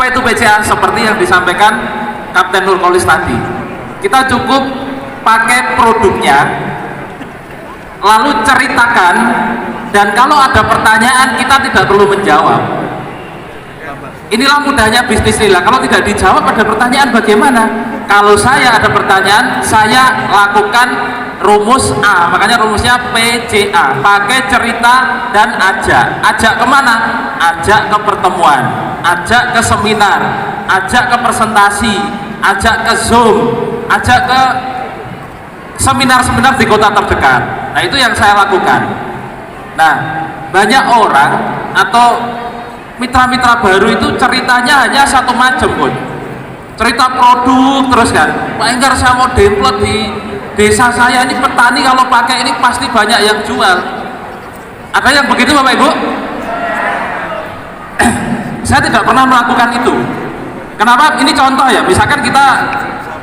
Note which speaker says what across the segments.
Speaker 1: Apa itu PCA? Seperti yang disampaikan Kapten Nurkolis tadi, kita cukup pakai produknya, lalu ceritakan, dan kalau ada pertanyaan kita tidak perlu menjawab. Inilah mudahnya bisnis lillah. Kalau tidak dijawab ada pertanyaan bagaimana? Kalau saya ada pertanyaan, saya lakukan rumus A, makanya rumusnya PCA, pakai cerita dan ajak. Ajak kemana? Ajak ke pertemuan, ajak ke seminar, ajak ke presentasi, ajak ke Zoom, ajak ke seminar-seminar di kota terdekat. Nah, itu yang saya lakukan. Nah, banyak orang atau mitra-mitra baru itu ceritanya hanya satu macam, pun cerita produk terus kan. Pak Enggar, saya mau demplot di desa saya ini, petani kalau pakai ini pasti banyak yang jual. Ada yang begitu Bapak Ibu? Saya tidak pernah melakukan itu. Kenapa? Ini contoh ya, misalkan kita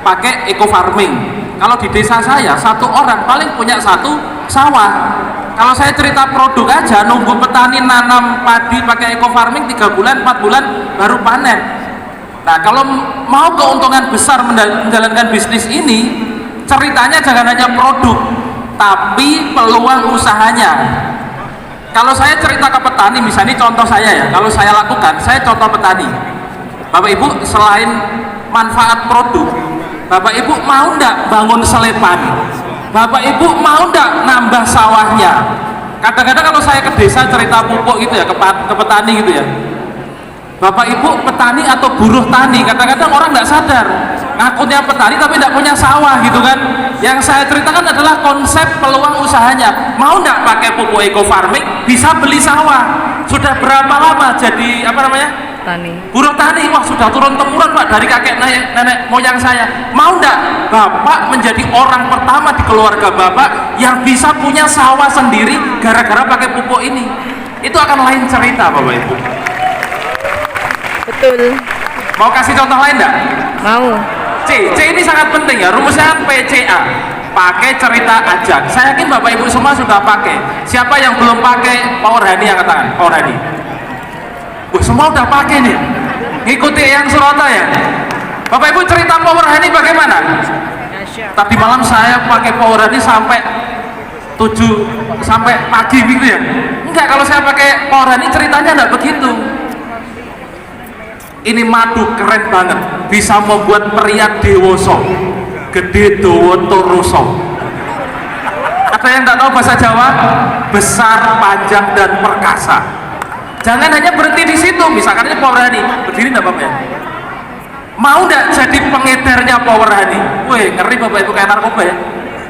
Speaker 1: pakai eco farming. Kalau di desa saya satu orang paling punya satu sawah. Kalau saya cerita produk aja, nunggu petani nanam padi pakai eco farming 3 bulan 4 bulan baru panen. Nah, kalau mau keuntungan besar menjalankan bisnis ini, ceritanya jangan hanya produk, tapi peluang usahanya. Kalau saya cerita ke petani, misalnya contoh saya ya, kalau saya lakukan, saya contoh petani. Bapak Ibu, selain manfaat produk, Bapak Ibu mau ndak bangun selepan? Bapak Ibu mau ndak nambah sawahnya? Kadang-kadang kalau saya ke desa cerita pupuk gitu ya, ke petani gitu ya, Bapak Ibu petani atau buruh tani, kadang-kadang orang nggak sadar ngakunya petani tapi nggak punya sawah gitu kan. Yang saya ceritakan adalah konsep peluang usahanya. Mau nggak pakai pupuk eco farming, bisa beli sawah. Sudah berapa lama jadi apa namanya?
Speaker 2: Tani.
Speaker 1: Buruh tani. Wah, sudah turun temurun Pak, dari kakek nenek moyang saya. Mau nggak Bapak menjadi orang pertama di keluarga Bapak yang bisa punya sawah sendiri gara-gara pakai pupuk ini? Itu akan lain cerita Bapak Ibu.
Speaker 2: Betul.
Speaker 1: Mau kasih contoh lain enggak?
Speaker 2: Mau.
Speaker 1: C ini sangat penting ya, rumusnya PCA, pakai cerita ajak. Saya yakin Bapak Ibu semua sudah pakai. Siapa yang belum pakai? Power Honey yang katakan, Power Honey. Semua udah pakai nih, ngikuti yang Surabaya. Bapak Ibu cerita Power Honey bagaimana? Tadi malam saya pakai Power Honey sampai 7 sampai pagi gitu ya. Enggak, kalau saya pakai Power Honey ceritanya enggak begitu. Ini madu keren banget, bisa membuat pria dewasa, gede dawa turuso. Ada yang tak tahu bahasa Jawa? Besar, panjang dan perkasa. Jangan hanya berhenti di situ. Misalkan ini Power Honey, berdiri enggak Bapak ya? Mau enggak jadi pengedarnya Power Honey? Wih, ngeri Bapak Ibu, kayak narkoba ya.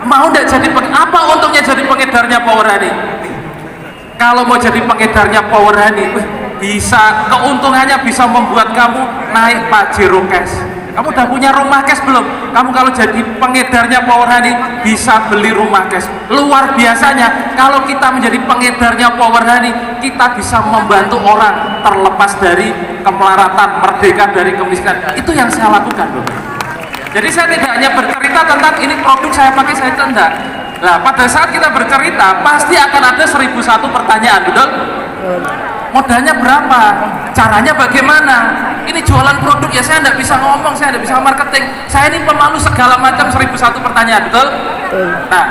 Speaker 1: Mau enggak jadi apa untungnya jadi pengedarnya Power Honey? Kalau mau jadi pengedarnya Power Honey, bisa, keuntungannya bisa membuat kamu naik Pajero Cash. Kamu udah punya rumah cash belum? Kamu kalau jadi pengedarnya Power Honey bisa beli rumah cash. Luar biasanya, kalau kita menjadi pengedarnya Power Honey, kita bisa membantu orang terlepas dari kemelaratan, merdeka dari kemiskinan. Itu yang saya lakukan Bapak. Jadi saya tidak hanya bercerita tentang ini produk saya pakai, saya tidak. Nah, pada saat kita bercerita pasti akan ada 1001 pertanyaan, betul? Modalnya berapa? Caranya bagaimana? Ini jualan produk ya, saya tidak bisa ngomong, saya tidak bisa marketing, saya ini pemalu segala macam, 1001 pertanyaan, betul? Nah,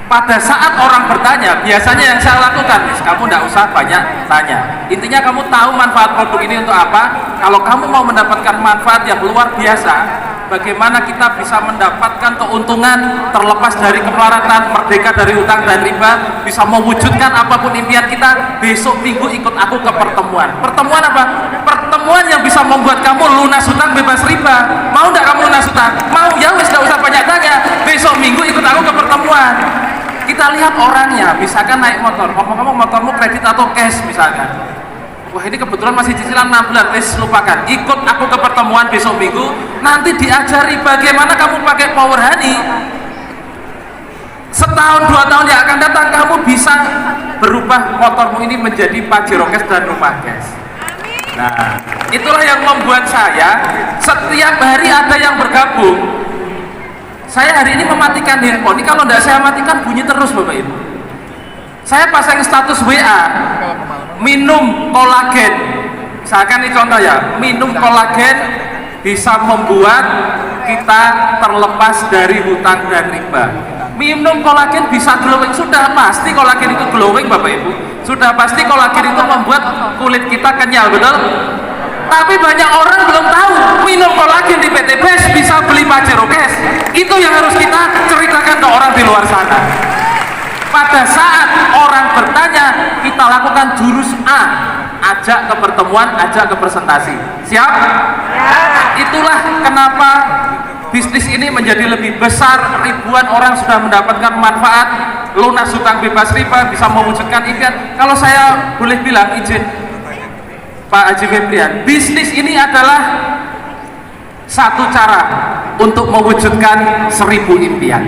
Speaker 1: pada saat orang bertanya, biasanya yang saya lakukan, kamu tidak usah banyak tanya. Intinya kamu tahu manfaat produk ini untuk apa. Kalau kamu mau mendapatkan manfaat yang luar biasa, bagaimana kita bisa mendapatkan keuntungan terlepas dari kemelaratan, merdeka dari utang dan riba, bisa mewujudkan apapun impian kita. Besok minggu ikut aku ke pertemuan. Pertemuan apa? Pertemuan yang bisa membuat kamu lunas hutang bebas riba. Mau tidak kamu lunas hutang? Mau, ya wis, tidak usah banyak tanya. Besok minggu ikut aku ke pertemuan. Kita lihat orangnya, misalkan naik motor, ngomong-ngomong motormu kredit atau cash misalkan. Wah, ini kebetulan masih cicilan 6 bulan, lupakan. Ikut aku ke pertemuan besok minggu, nanti diajari bagaimana kamu pakai Power Honey. Setahun 2 tahun yang akan datang kamu bisa berubah motormu ini menjadi Pajero Cash dan rumah cash. Nah, itulah yang membuat saya setiap hari ada yang bergabung. Saya hari ini mematikan handphone, ini kalau tidak saya matikan bunyi terus Bapak Ibu. Saya pasang status WA, minum kolagen Misalkan ini contoh ya, minum kolagen bisa membuat kita terlepas dari hutang dan riba. Minum kolagen bisa glowing, sudah pasti kolagen itu glowing Bapak Ibu, sudah pasti kolagen itu membuat kulit kita kenyal, betul? Tapi banyak orang belum tahu minum kolagen di PT Best bisa beli Pajero Cash. Itu yang harus kita ceritakan ke orang di luar sana. Pada saat orang bertanya, kita lakukan jurus A, ajak ke pertemuan, ajak ke presentasi. Siap? Itulah kenapa bisnis ini menjadi lebih besar. Ribuan orang sudah mendapatkan manfaat, lunas hutang bebas riba, bisa mewujudkan impian. Kalau saya boleh bilang, izin Pak Haji Febrian, bisnis ini adalah satu cara untuk mewujudkan 1000 impian.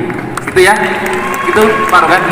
Speaker 1: Gitu ya, itu Pak Rogan.